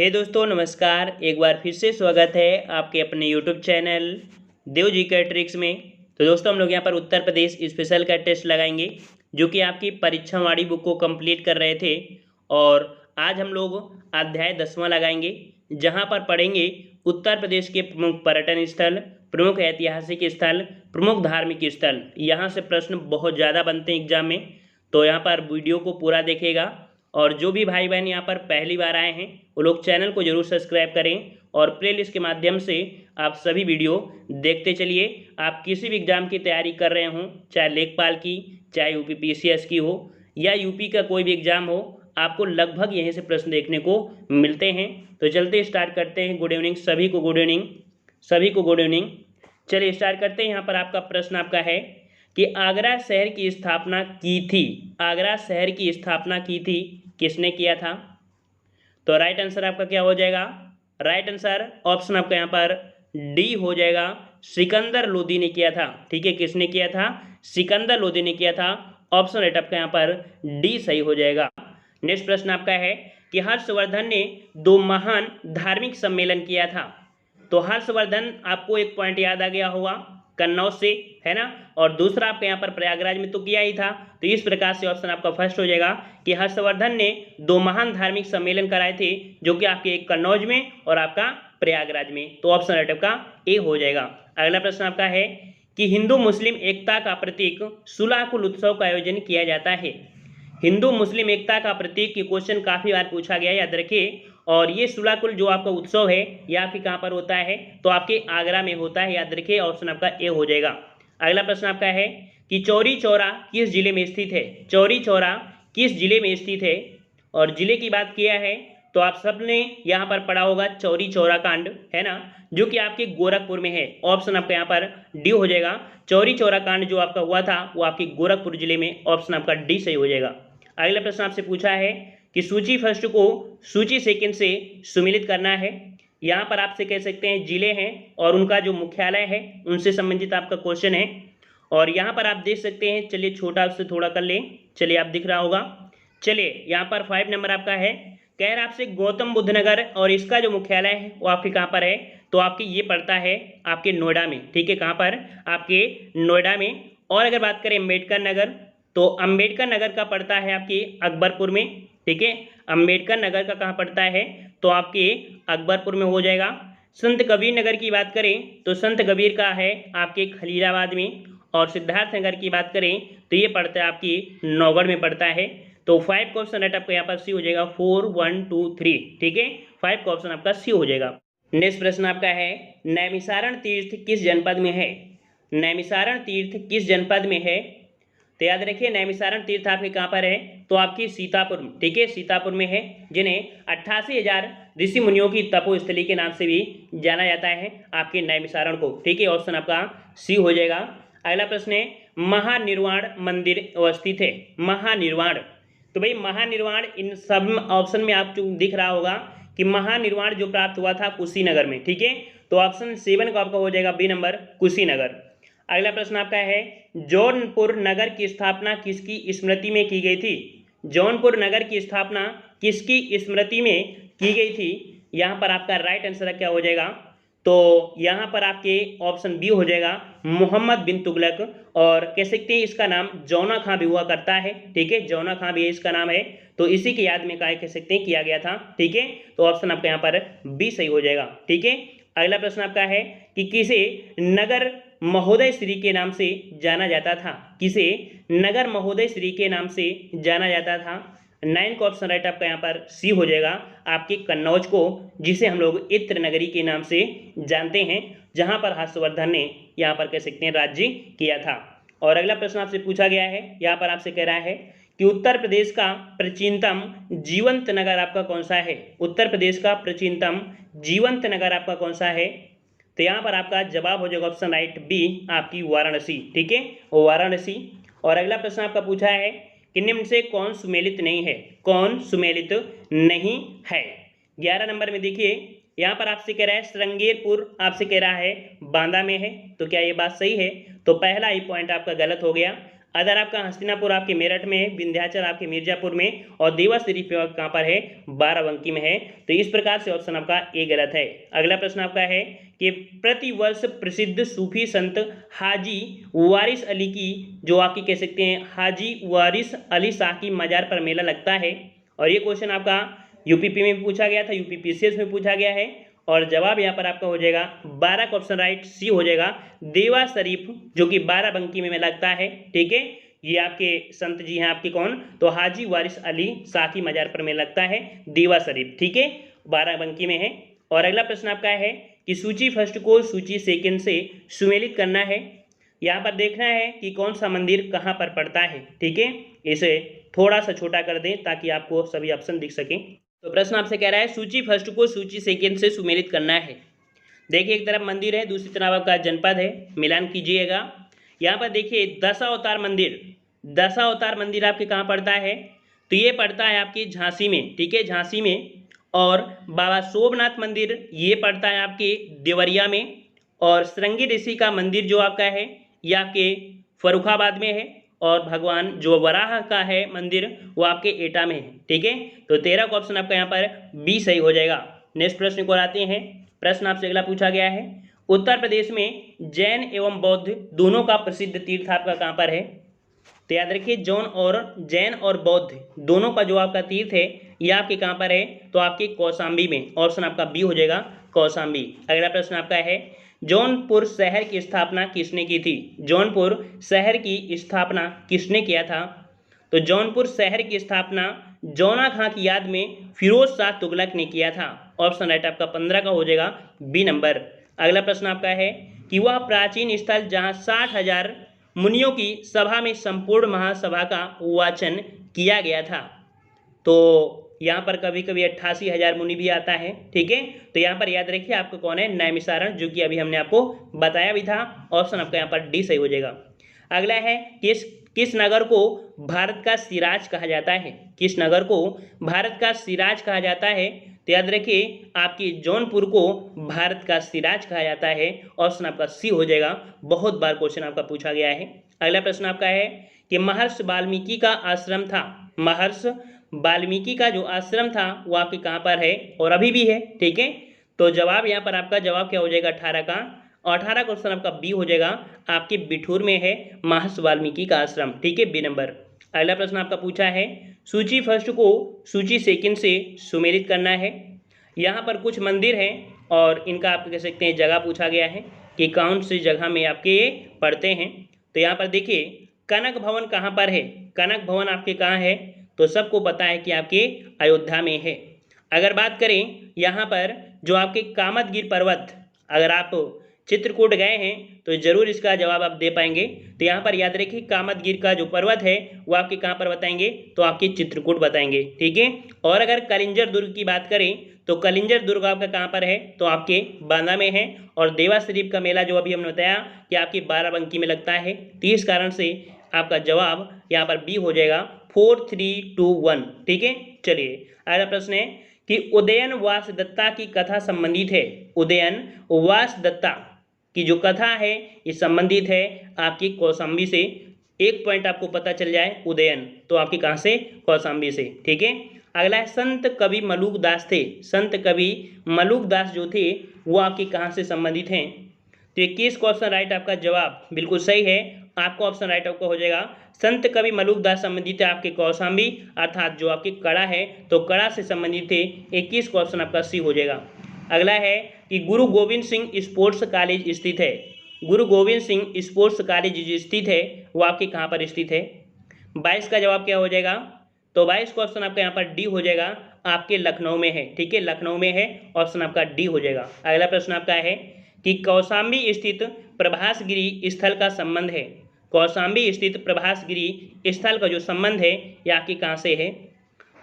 हे दोस्तों नमस्कार। एक बार फिर से स्वागत है आपके अपने यूट्यूब चैनल देव जी का ट्रिक्स में। तो दोस्तों हम लोग यहाँ पर उत्तर प्रदेश स्पेशल का टेस्ट लगाएंगे जो कि आपकी परीक्षावाड़ी बुक को कंप्लीट कर रहे थे। और आज हम लोग अध्याय 10वां लगाएंगे जहाँ पर पढ़ेंगे उत्तर प्रदेश के प्रमुख पर्यटन स्थल, प्रमुख ऐतिहासिक स्थल, प्रमुख धार्मिक स्थल। यहाँ से प्रश्न बहुत ज़्यादा बनते हैं एग्जाम में, तो यहाँ पर वीडियो को पूरा देखेगा। और जो भी भाई बहन यहाँ पर पहली बार आए हैं वो लोग चैनल को जरूर सब्सक्राइब करें और प्लेलिस्ट के माध्यम से आप सभी वीडियो देखते चलिए। आप किसी भी एग्जाम की तैयारी कर रहे हों, चाहे लेखपाल की, चाहे यूपी पीसीएस की हो या यूपी का कोई भी एग्जाम हो, आपको लगभग यहीं से प्रश्न देखने को मिलते हैं। तो चलते स्टार्ट करते हैं। गुड इवनिंग सभी को, गुड इवनिंग सभी को, गुड इवनिंग। चलिए स्टार्ट करते हैं। यहाँ पर आपका प्रश्न आपका है कि आगरा शहर की स्थापना की थी, आगरा शहर की स्थापना की थी किसने किया था? तो राइट आंसर आपका क्या हो जाएगा? राइट आंसर ऑप्शन आपका यहाँ पर डी हो जाएगा, सिकंदर लोदी ने किया था। ठीक है, किसने किया था? सिकंदर लोदी ने किया था। ऑप्शन राइट आपका यहाँ पर डी सही हो जाएगा। नेक्स्ट प्रश्न आपका है कि हर्षवर्धन ने 2 महान धार्मिक सम्मेलन किया था। तो हर्षवर्धन आपको एक पॉइंट याद आ गया होगा, कन्नौज से, है ना। और दूसरा आपके यहाँ पर प्रयागराज में तो किया ही था। तो इस प्रकार से ऑप्शन आपका फर्स्ट हो जाएगा कि हर्षवर्धन ने 2 महान धार्मिक सम्मेलन कराए थे जो कि आपके एक कन्नौज में और आपका प्रयागराज में। तो ऑप्शन राइट आपका ए हो जाएगा। अगला प्रश्न आपका है कि हिंदू मुस्लिम एकता का प्रतीक सुलाकुल उत्सव का आयोजन किया जाता है। हिंदू मुस्लिम एकता का प्रतीक की क्वेश्चन काफी बार पूछा गया, याद रखिए। और ये सुलाकुल जो आपका उत्सव है ये आपके कहाँ पर होता है? तो आपके आगरा में होता है, याद रखिए। ऑप्शन आपका ए हो जाएगा। अगला प्रश्न आपका है कि चौरी चौरा किस जिले में स्थित है? चौरी चौरा किस जिले में स्थित है? और जिले की बात किया है तो आप सबने यहाँ पर पढ़ा होगा चौरी चौरा कांड, है ना, जो कि आपके गोरखपुर में है। ऑप्शन आपका यहाँ पर डी हो जाएगा। चौरी चौरा कांड जो आपका हुआ था वो आपके गोरखपुर जिले में। ऑप्शन आपका डी सही हो जाएगा। अगला प्रश्न आपसे पूछा है कि सूची फर्स्ट को सूची सेकंड से सुमेलित करना है। यहाँ पर आपसे कह सकते हैं जिले हैं और उनका जो मुख्यालय है उनसे संबंधित आपका क्वेश्चन है। और यहाँ पर आप देख सकते हैं, चलिए छोटा से थोड़ा कर लें, चलिए आप दिख रहा होगा। चलिए यहाँ पर 5 नंबर आपका है, कह रहा आपसे गौतम बुद्ध नगर और इसका जो मुख्यालय है वो आपके कहाँ पर है? तो आपके ये पड़ता है आपके नोएडा में। ठीक है, कहाँ पर? आपके नोएडा में। और अगर बात करें अम्बेडकर नगर, तो अम्बेडकर नगर का पड़ता है आपके अकबरपुर में। ठीक है, अम्बेडकर नगर का कहाँ पड़ता है? तो आपके अकबरपुर में हो जाएगा। संत कबीर नगर की बात करें तो संत कबीर का है आपके खलीलाबाद में। और सिद्धार्थ नगर की बात करें तो ये पड़ता है आपकी नौगढ़ में पड़ता है। तो 5 का ऑप्शन राइट आपका यहाँ पर सी हो जाएगा। 4 1 2 3। ठीक है, 5 का ऑप्शन आपका सी हो जाएगा। नेक्स्ट प्रश्न आपका है नैमिषारण तीर्थ किस जनपद में है? नैमिषारण तीर्थ किस जनपद में है? तो याद रखिए नैमिषारण तीर्थ आपके कहाँ पर है? तो आपकी सीतापुर। ठीक है, सीतापुर में है, जिन्हें 88,000 ऋषि मुनियों की तपोस्थली के नाम से भी जाना जाता है आपके नैमिषारण को। ठीक है, ऑप्शन आपका सी हो जाएगा। अगला प्रश्न है महानिर्वाण मंदिर अवस्थित है। महानिर्वाण, तो भाई महानिर्वाण इन सब ऑप्शन में आपको दिख रहा होगा कि महानिर्वाण जो प्राप्त हुआ था कुशीनगर में। ठीक है, तो ऑप्शन 7 का आपका हो जाएगा बी नंबर, कुशीनगर। अगला प्रश्न आपका है जौनपुर नगर की स्थापना किसकी स्मृति में की गई थी? जौनपुर नगर की स्थापना किसकी स्मृति में की गई थी? यहाँ पर आपका राइट आंसर क्या हो जाएगा? तो यहाँ पर आपके ऑप्शन बी हो जाएगा, मोहम्मद बिन तुगलक। और कह सकते हैं इसका नाम जौना खां भी हुआ करता है। ठीक है, जौना खां भी इसका नाम है, तो इसी की याद में क्या कह सकते हैं किया गया था। ठीक है, तो ऑप्शन आपका यहाँ पर बी सही हो जाएगा। ठीक है, अगला प्रश्न आपका है कि किसे नगर महोदय श्री के नाम से जाना जाता था? किसे नगर महोदय श्री के नाम से जाना जाता था? 9 का ऑप्शन राइट आपका यहाँ पर सी हो जाएगा, आपके कन्नौज को, जिसे हम लोग इत्र नगरी के नाम से जानते हैं, जहां पर हर्षवर्धन ने यहाँ पर कह सकते हैं राज्य किया था। और अगला प्रश्न आपसे पूछा गया है, यहाँ पर आपसे कह रहा है कि उत्तर प्रदेश का प्राचीनतम जीवंत नगर आपका कौन सा है? उत्तर प्रदेश का प्राचीनतम जीवंत नगर आपका कौन सा है? तो यहाँ पर आपका जवाब हो जाएगा ऑप्शन राइट बी, आपकी वाराणसी। ठीक है, वाराणसी। और अगला प्रश्न आपका पूछा है कि निम्न से कौन सुमेलित नहीं है? कौन सुमेलित नहीं है? 11 नंबर में देखिए, यहाँ पर आपसे कह रहा है श्रृंगेरपुर, आपसे कह रहा है बांदा में है। तो क्या ये बात सही है? तो पहला ही पॉइंट आपका गलत हो गया। अदर आपका हस्तिनापुर आपके मेरठ में है, विंध्याचल आपके मिर्जापुर में, और देवा शरीफ कहाँ पर है, बाराबंकी में है। तो इस प्रकार से ऑप्शन आपका ए गलत है। अगला प्रश्न आपका है कि प्रतिवर्ष प्रसिद्ध सूफी संत हाजी वारिस अली की, जो आपकी कह सकते हैं हाजी वारिस अली शाह की मजार पर मेला लगता है। और ये क्वेश्चन आपका यूपीपी में भी पूछा गया था, यूपीपीसीएस में पूछा गया है, और जवाब यहाँ पर आपका हो जाएगा 12 का ऑप्शन राइट सी हो जाएगा, देवा शरीफ, जो कि बाराबंकी में लगता है। ठीक है, ये आपके संत जी हैं आपके कौन, तो हाजी वारिस अली शाह की मजार पर में लगता है देवा शरीफ। ठीक है, बाराबंकी में है। और अगला प्रश्न आपका है कि सूची फर्स्ट को सूची सेकंड से सुमेलित करना है। यहाँ पर देखना है कि कौन सा मंदिर कहाँ पर पड़ता है। ठीक है, इसे थोड़ा सा छोटा कर दें ताकि आपको सभी ऑप्शन दिख सकें। तो प्रश्न आपसे कह रहा है सूची फर्स्ट को सूची सेकंड से सुमेलित करना है। देखिए, एक तरफ मंदिर है, दूसरी तरफ आपका जनपद है, मिलान कीजिएगा। यहाँ पर देखिए दशावतार मंदिर, दशावतार मंदिर आपके कहाँ पड़ता है, तो ये पड़ता है आपके झांसी में। ठीक है, झांसी में। और बाबा सोमनाथ मंदिर ये पड़ता है आपके देवरिया में। और श्रृंगी ऋषि का मंदिर जो आपका है ये आपके फर्रुखाबाद में है। और भगवान जो वराह का है मंदिर वो आपके एटा में है। ठीक है, तो 13 का ऑप्शन आपका यहाँ पर बी सही हो जाएगा। नेक्स्ट प्रश्न को आते हैं। प्रश्न आपसे अगला पूछा गया है, उत्तर प्रदेश में जैन एवं बौद्ध दोनों का प्रसिद्ध तीर्थ आपका कहाँ पर है। तो याद रखिए जैन और बौद्ध दोनों का जो आपका तीर्थ है ये आपके कहाँ पर है, तो आपके कौशाम्बी में। ऑप्शन आपका बी हो जाएगा, कौशाम्बी। अगला प्रश्न आपका है, जौनपुर शहर की स्थापना किसने की थी। जौनपुर शहर की स्थापना किसने किया था, तो जौनपुर शहर की स्थापना जौना खां की याद में फिरोज शाह तुगलक ने किया था। ऑप्शन राइट आपका 15 का हो जाएगा, बी नंबर। अगला प्रश्न आपका है कि वह प्राचीन स्थल जहां 60,000 मुनियों की सभा में संपूर्ण महासभा का वाचन किया गया था। तो यहाँ पर कभी कभी 88,000 मुनि भी आता है। ठीक है, तो यहाँ पर याद रखिए आपको कौन है, नैमिषारण, जो कि अभी हमने आपको बताया भी था। ऑप्शन आपका यहाँ पर डी सही हो जाएगा। अगला है किस नगर को भारत का सिराज कहा जाता है। किस नगर को भारत का सिराज कहा जाता है, तो याद रखिए आपकी जौनपुर को भारत का सिराज कहा जाता है। ऑप्शन आपका सी हो जाएगा। बहुत बार क्वेश्चन आपका पूछा गया है। अगला प्रश्न आपका है कि महर्षि वाल्मीकि का आश्रम था, महर्षि वाल्मीकि का जो आश्रम था वो आपके कहाँ पर है और अभी भी है। ठीक है, तो जवाब यहाँ पर आपका जवाब क्या हो जाएगा, 18 का। और 18 का ऑप्शन आपका बी हो जाएगा, आपके बिठूर में है महर्षि वाल्मीकि का आश्रम। ठीक है, बी नंबर। अगला प्रश्न आपका पूछा है, सूची फर्स्ट को सूची सेकंड से सुमेलित करना है। यहाँ पर कुछ मंदिर हैं और इनका आप कह सकते हैं जगह पूछा गया है कि कौन सी जगह में आपके पढ़ते हैं। तो यहाँ पर देखिए कनक भवन कहाँ पर है, कनक भवन आपके कहाँ है, तो सबको पता है कि आपके अयोध्या में है। अगर बात करें यहाँ पर जो आपके कामदगिर पर्वत, अगर आप चित्रकूट गए हैं तो जरूर इसका जवाब आप दे पाएंगे। तो यहाँ पर याद रखिए कामदगिर का जो पर्वत है वो आपके कहाँ पर बताएंगे, तो आपके चित्रकूट बताएंगे। ठीक है, और अगर कलिंजर दुर्ग की बात करें तो कलिंजर दुर्ग आपका कहाँ पर है, तो आपके बांदा में है। और देवा शरीफ का मेला जो अभी हमने बताया कि आपकी बाराबंकी में लगता है। तो इस कारण से आपका जवाब यहाँ पर बी हो जाएगा, 4, 3, 2, 1। ठीक है, चलिए अगला प्रश्न है कि उदयन वास दत्ता की कथा संबंधित है। उदयन वास दत्ता की जो कथा है ये संबंधित है आपकी कौशाम्बी से। एक पॉइंट आपको पता चल जाए उदयन, तो आपकी कहाँ से, कौशाम्बी से। ठीक है, अगला है संत कवि मलूक दास थे। संत कवि मलूक दास जो थे वो आपके कहाँ से संबंधित हैं, तो 21 का ऑप्शन राइट आपका जवाब बिल्कुल सही है। आपका ऑप्शन राइट आपका हो जाएगा, संत कवि मलूक दास संबंधित है आपके कौशाम्बी, अर्थात जो आपके कड़ा है तो कड़ा से संबंधित थे। 21 का ऑप्शन आपका सी हो जाएगा। अगला है कि गुरु गोविंद सिंह स्पोर्ट्स कॉलेज स्थित है। गुरु गोविंद सिंह स्पोर्ट्स कॉलेज जो स्थित है वो आपके कहाँ पर स्थित है। 22 का जवाब क्या हो जाएगा, तो 22 का ऑप्शन आपका यहाँ पर डी हो जाएगा, आपके लखनऊ में है। ठीक है, लखनऊ में है, ऑप्शन आपका डी हो जाएगा। अगला प्रश्न आपका है कि कौशाम्बी स्थित प्रभासगिरी स्थल का संबंध है। कौशाम्बी स्थित प्रभासगिरी स्थल का जो संबंध है ये आपके कहाँ से है,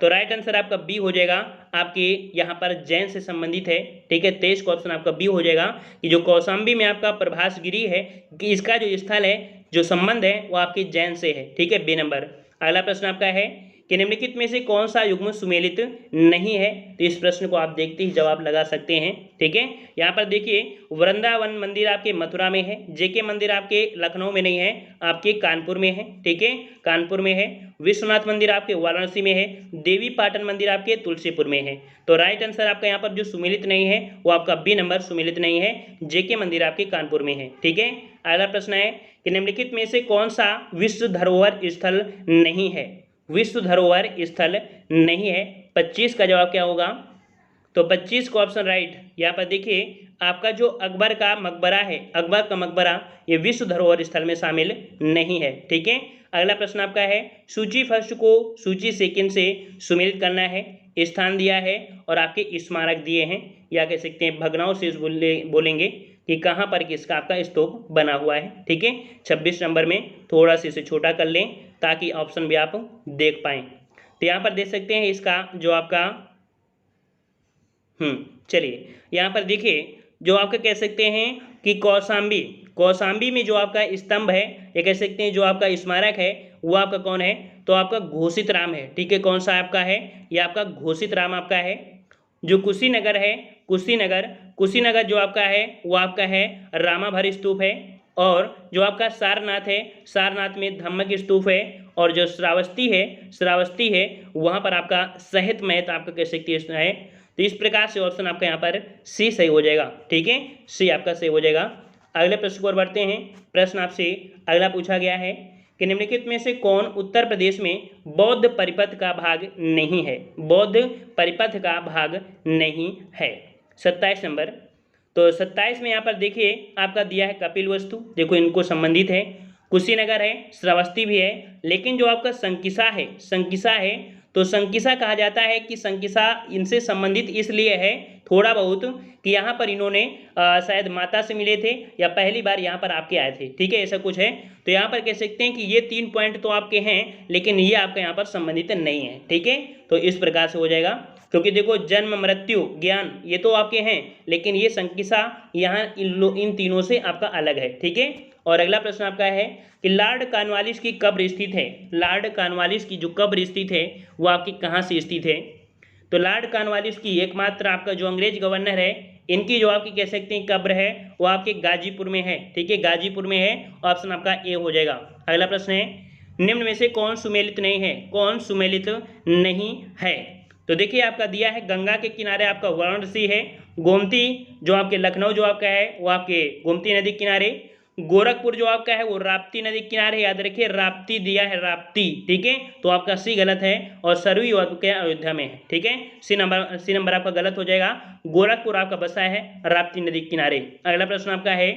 तो राइट आंसर आपका बी हो जाएगा, आपके यहाँ पर जैन से संबंधित है। ठीक है, 23 का ऑप्शन आपका बी हो जाएगा कि जो कौशाम्बी में आपका प्रभासगिरी है कि इसका जो स्थल है जो संबंध है वो आपके जैन से है। ठीक है, बी नंबर। अगला प्रश्न आपका है कि निम्नलिखित में से कौन सा युग्म सुमेलित नहीं है। तो इस प्रश्न को आप देखते ही जवाब लगा सकते हैं। ठीक है, यहाँ पर देखिए वृंदावन मंदिर आपके मथुरा में है, जेके मंदिर आपके लखनऊ में नहीं है, आपके कानपुर में है। ठीक है, कानपुर में है। विश्वनाथ मंदिर आपके वाराणसी में है, देवी पाटन मंदिर आपके तुलसीपुर में है। तो राइट आंसर आपका यहाँ पर जो सुमेलित नहीं है वो आपका बी नंबर सुमेलित नहीं है, जेके मंदिर आपके कानपुर में है। ठीक है, अगला प्रश्न है कि निम्नलिखित में से कौन सा विश्व धरोहर स्थल नहीं है। विश्व धरोहर स्थल नहीं है, 25 का जवाब क्या होगा। तो 25 को ऑप्शन राइट। यहाँ पर देखिए आपका जो अकबर का मकबरा है, अकबर का मकबरा ये विश्व धरोहर स्थल में शामिल नहीं है। ठीक है, अगला प्रश्न आपका है सूची फर्स्ट को सूची सेकंड से सुमेलित करना है। स्थान दिया है और आपके स्मारक दिए हैं, या कह सकते हैं भग्नावशेष बोलेंगे कि कहाँ पर किसका आपका स्तूप बना हुआ है। ठीक है, 26 नंबर में थोड़ा सा इसे छोटा कर लें ताकि ऑप्शन भी आप देख पाएँ। तो यहाँ पर देख सकते हैं इसका जो आपका चलिए यहाँ पर देखिए जो आपका कह सकते हैं कि कौशाम्बी, कौशाम्बी में जो आपका स्तंभ है या कह सकते हैं जो आपका स्मारक है वो आपका कौन है। तो आपका घोषित राम है। ठीक है, कौन सा आपका है, ये आपका घोषित राम आपका है। जो कुशीनगर है, कुशीनगर जो आपका है वो आपका है रामाभर स्तूप है। और जो आपका सारनाथ है, सारनाथ में धम्मक स्तूप है। और जो श्रावस्ती है वहाँ पर आपका सहित महत आपका कह सकते है। तो इस प्रकार से ऑप्शन आपका यहाँ पर सी सही हो जाएगा। ठीक है, सी आपका सही हो जाएगा। अगले प्रश्न को और बढ़ते हैं। प्रश्न आपसे अगला पूछा गया है कि निम्नलिखित में से कौन उत्तर प्रदेश में बौद्ध परिपथ का भाग नहीं है। बौद्ध परिपथ का भाग नहीं है, 27 नंबर। तो 27 में यहाँ पर देखिए आपका दिया है कपिल वस्तु, देखो इनको संबंधित है। कुशीनगर है, श्रावस्ती भी है, लेकिन जो आपका संकिसा है तो संकिसा कहा जाता है कि संकिसा इनसे संबंधित इसलिए है थोड़ा बहुत कि यहाँ पर इन्होंने शायद माता से मिले थे या पहली बार यहाँ पर आपके आए थे। ठीक है, ऐसा कुछ है। तो यहाँ पर कह सकते हैं कि ये 3 पॉइंट तो आपके हैं लेकिन ये आपका यहाँ पर संबंधित नहीं है। ठीक है, तो इस प्रकार से हो जाएगा, क्योंकि देखो जन्म मृत्यु ज्ञान ये तो आपके हैं लेकिन ये संकिसा यहाँ इन तीनों से आपका अलग है। ठीक है, और अगला प्रश्न आपका है कि लॉर्ड कॉर्नवालिस की कब्र स्थित है। लॉर्ड कॉर्नवालिस की जो कब्र स्थित है वो आपकी कहाँ से स्थित है। तो लॉर्ड कॉर्नवालिस की एकमात्र आपका जो अंग्रेज गवर्नर है इनकी जो आपकी कह सकते हैं कब्र है वो आपके गाजीपुर में है। ठीक है, गाजीपुर में है, ऑप्शन आपका ए हो जाएगा। अगला प्रश्न है निम्न में से कौन सुमेलित नहीं है, कौन सुमेलित नहीं है। तो देखिए आपका दिया है गंगा के किनारे आपका वाराणसी है, गोमती जो आपके लखनऊ जो आपका है वो आपके गोमती नदी किनारे, गोरखपुर जो आपका है वो राप्ती नदी किनारे, याद रखिए राप्ती दिया है राप्ती। ठीक है, तो आपका सी गलत है और सरवी आपके अयोध्या में है। ठीक है, सी नंबर आपका गलत हो जाएगा। गोरखपुर आपका बसा है राप्ती नदी किनारे। अगला प्रश्न आपका है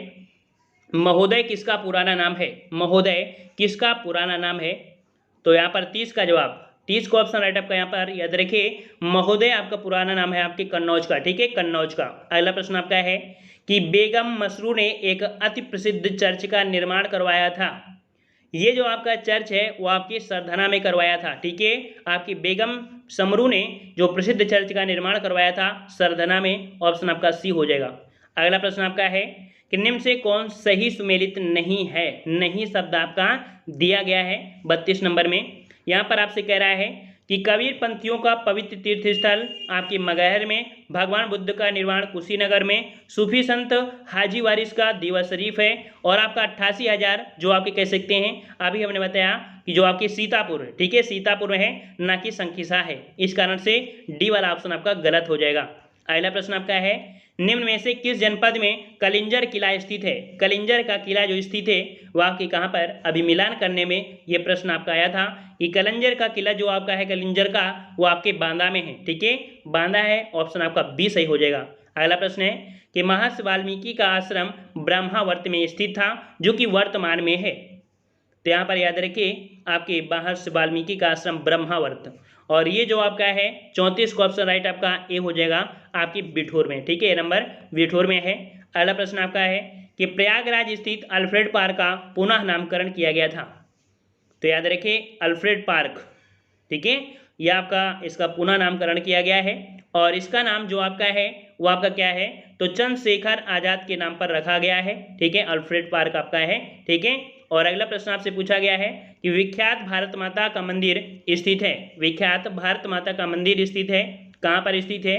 महोदय किसका पुराना नाम है। महोदय किसका पुराना नाम है। तो यहाँ पर 30 का जवाब, 30 को ऑप्शन राइट आपका यहाँ पर याद रखिए महोदय आपका पुराना नाम है आपके कन्नौज का। ठीक है, कन्नौज का। अगला प्रश्न आपका है कि बेगम मसरू ने एक अति प्रसिद्ध चर्च का निर्माण करवाया था। ये जो आपका चर्च है वो आपके सरधना में करवाया था। ठीक है, आपकी बेगम समरू ने जो प्रसिद्ध चर्च का निर्माण करवाया था सरधना में, ऑप्शन आपका सी हो जाएगा। अगला प्रश्न आपका है कि निम्न से कौन सही सुमेलित नहीं है। नहीं शब्द आपका दिया गया है 32 नंबर में। यहाँ पर आपसे कह रहा है कि कबीर पंथियों का पवित्र तीर्थ स्थल आपकी मगहर में, भगवान बुद्ध का निर्माण कुशीनगर में, सूफी संत हाजी वारिस का दीवा शरीफ है, और आपका 88,000 जो आपके कह सकते हैं अभी हमने बताया कि जो आपके सीतापुर है। ठीक है, सीतापुर में है ना कि संकिसा है, इस कारण से डी वाला ऑप्शन आपका गलत हो जाएगा। अगला प्रश्न आपका है निम्न में से किस जनपद में कलिंजर किला स्थित है। कलिंजर का किला जो स्थित है वह आपके कहाँ पर, अभी मिलान करने में ये प्रश्न आपका आया था कि कलिंजर का किला जो आपका है कलिंजर का वो आपके बांदा में है। ठीक है, बांदा है, ऑप्शन आपका बी सही हो जाएगा। अगला प्रश्न है कि महर्षि वाल्मीकि का आश्रम ब्रह्मावर्त में स्थित था जो कि वर्तमान में है। तो यहाँ पर याद रखिए आपके महर्षि वाल्मीकि का आश्रम ब्रह्मावर्त, और ये जो आपका है 34 का ऑप्शन राइट आपका ए हो जाएगा आपकी बिठूर में। ठीक है, नंबर बिठूर में है। अगला प्रश्न आपका है कि प्रयागराज स्थित अल्फ्रेड पार्क का पुनः नामकरण किया गया था। तो याद रखिए अल्फ्रेड पार्क, ठीक है, यह आपका इसका पुनः नामकरण किया गया है, और इसका नाम जो आपका है वो आपका क्या है, तो चंद्रशेखर आजाद के नाम पर रखा गया है। ठीक है, अल्फ्रेड पार्क आपका है। ठीक है, और अगला प्रश्न आपसे पूछा गया है कि विख्यात भारत माता का मंदिर स्थित है, विख्यात भारत माता का मंदिर स्थित है, कहाँ पर स्थित है?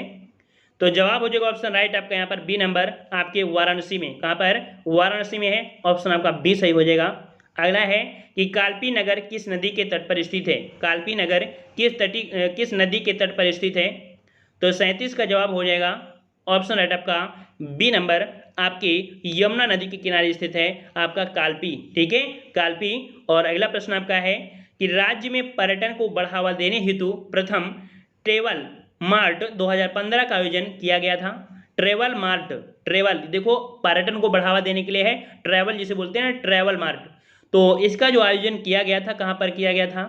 तो जवाब हो जाएगा ऑप्शन राइट आपका यहाँ पर बी नंबर, आपके वाराणसी में। कहाँ पर? वाराणसी में है, ऑप्शन आपका बी सही हो जाएगा। अगला है कि कालपी नगर किस नदी के तट पर स्थित है, कालपी नगर किस नदी के तट पर स्थित है? तो 37 का जवाब हो जाएगा ऑप्शन राइट आपका बी नंबर, आपकी यमुना नदी के किनारे स्थित है आपका कालपी, ठीक है, कालपी। और अगला प्रश्न आपका है कि राज्य में पर्यटन को बढ़ावा देने हेतु प्रथम ट्रेवल मार्ट 2015 का आयोजन किया गया था। ट्रेवल मार्ट, ट्रेवल देखो पर्यटन को बढ़ावा देने के लिए है, ट्रेवल जिसे बोलते हैं ना, ट्रेवल मार्ट। तो इसका जो आयोजन किया गया था कहाँ पर किया गया था?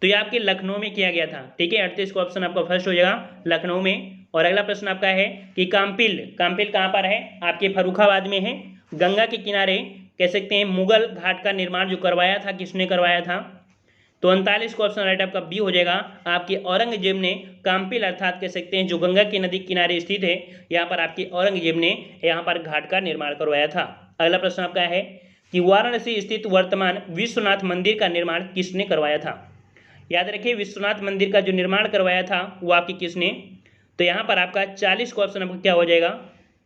तो ये आपके लखनऊ में किया गया था, ठीक है। 38 का ऑप्शन आपका फर्स्ट हो जाएगा, लखनऊ में। और अगला प्रश्न आपका है कि काम्पिल, काम्पिल कहाँ पर है? आपके फर्रुखाबाद में है, गंगा के किनारे, कह सकते हैं। मुगल घाट का निर्माण जो करवाया था, किसने करवाया था? तो 39 का ऑप्शन राइट आपका बी हो जाएगा, आपके औरंगजेब ने काम्पिल अर्थात कह सकते हैं जो गंगा की नदी किनारे स्थित है, यहाँ पर आपके औरंगजेब ने यहाँ पर घाट का निर्माण करवाया था। अगला प्रश्न आपका है कि वाराणसी स्थित वर्तमान विश्वनाथ मंदिर का निर्माण किसने करवाया था? याद रखिए विश्वनाथ मंदिर का जो निर्माण करवाया था वो आपकी किसने? तो यहाँ पर आपका 40 का ऑप्शन आपका क्या हो जाएगा?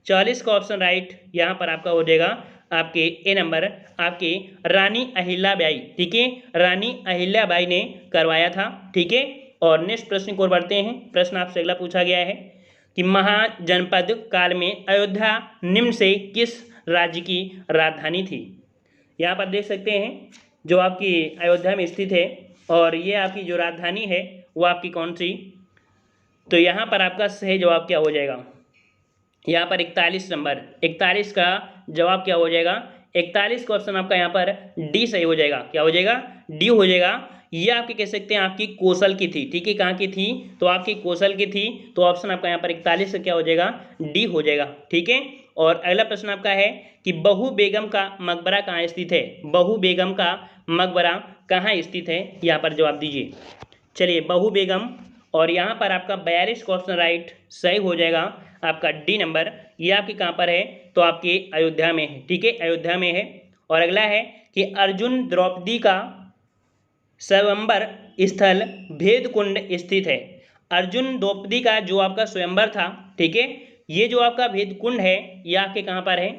40 का ऑप्शन राइट यहाँ पर आपका हो जाएगा आपके ए नंबर, आपके रानी अहिल्याबाई, ठीक है, रानी अहिल्याबाई ने करवाया था, ठीक है। और नेक्स्ट प्रश्न को बढ़ते हैं। प्रश्न आपसे अगला पूछा गया है कि महाजनपद काल में अयोध्या निम्न से किस राज्य की राजधानी थी? यहाँ पर देख सकते हैं जो आपकी अयोध्या में स्थित है और ये आपकी जो राजधानी है वो आपकी कौन सी? तो यहाँ पर आपका सही जवाब क्या हो जाएगा? यहाँ पर 41 नंबर, 41 का जवाब क्या हो जाएगा? 41 का ऑप्शन आपका यहाँ पर डी सही हो जाएगा। क्या हो जाएगा? डी हो जाएगा। ये आपकी कह सकते हैं आपकी कौशल की थी, ठीक है। कहाँ की थी? तो आपकी कौशल की थी, तो ऑप्शन आपका यहाँ पर 41 का क्या हो जाएगा? डी हो जाएगा, ठीक है। और अगला प्रश्न आपका है कि बहू बेगम का मकबरा कहाँ स्थित है? बहू बेगम का मकबरा कहाँ स्थित है? यहाँ पर जवाब दीजिए। चलिए बहू बेगम, और यहाँ पर आपका 42 का ऑप्शन राइट सही हो जाएगा आपका डी नंबर। ये आपकी कहाँ पर है? तो आपकी अयोध्या में है, ठीक है, अयोध्या में है। और अगला है कि अर्जुन द्रौपदी का स्वयंवर स्थल भेदकुंड स्थित है। अर्जुन द्रौपदी का जो आपका स्वयंवर था, ठीक है, ये जो आपका भेदकुंड है ये आपके कहाँ पर है?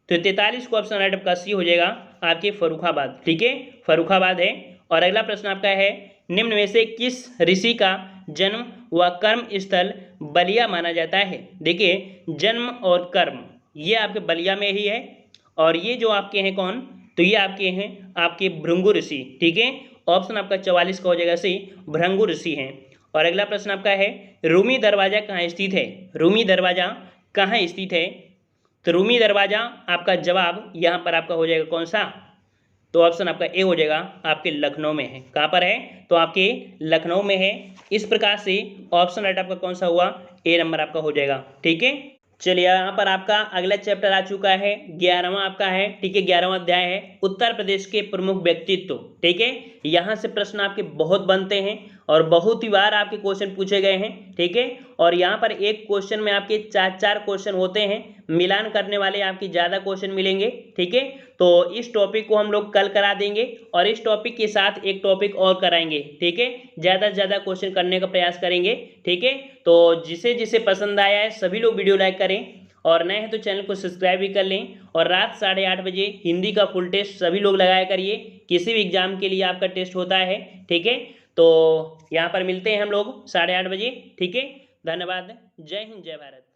तो 43 को ऑप्शन राइट आपका सी हो जाएगा, आपके फर्रुखाबाद, ठीक है, फर्रुखाबाद है। और अगला प्रश्न आपका है निम्न में से किस ऋषि का जन्म व कर्म स्थल बलिया माना जाता है? देखिए जन्म और कर्म ये आपके बलिया में ही है, और ये जो आपके हैं कौन? तो ये आपके हैं आपके भृंगु ऋषि, ठीक है। ऑप्शन आपका 44 का हो जाएगा सी, भृंगु ऋषि हैं। और अगला प्रश्न आपका है रूमी दरवाजा कहाँ स्थित है? रूमी दरवाजा कहाँ स्थित है? तो रूमी दरवाजा आपका जवाब यहाँ पर आपका हो जाएगा कौन सा? तो ऑप्शन आपका ए हो जाएगा, आपके लखनऊ में है। कहाँ पर है? तो आपके लखनऊ में है। इस प्रकार से ऑप्शन राइट आपका कौन सा हुआ? ए नंबर आपका हो जाएगा, ठीक है। चलिए यहाँ पर आपका अगला चैप्टर आ चुका है, 11वां आपका है, ठीक है, 11वां अध्याय है उत्तर प्रदेश के प्रमुख व्यक्तित्व, ठीक है। यहाँ से प्रश्न आपके बहुत बनते हैं और बहुत ही बार आपके क्वेश्चन पूछे गए हैं, ठीक है। और यहाँ पर एक क्वेश्चन में आपके 4 क्वेश्चन होते हैं, मिलान करने वाले आपके ज़्यादा क्वेश्चन मिलेंगे, ठीक है। तो इस टॉपिक को हम लोग कल करा देंगे और इस टॉपिक के साथ एक टॉपिक और कराएंगे, ठीक है। ज़्यादा से ज़्यादा क्वेश्चन करने का प्रयास करेंगे, ठीक है। तो जिसे जिसे पसंद आया है सभी लोग वीडियो लाइक करें, और नए हैं तो चैनल को सब्सक्राइब भी कर लें। और रात 8:30 बजे हिंदी का फुल टेस्ट सभी लोग लगाया करिए, किसी भी एग्जाम के लिए आपका टेस्ट होता है, ठीक है। तो यहाँ पर मिलते हैं हम लोग 8:30 बजे, ठीक है। धन्यवाद। जय हिंद, जय भारत।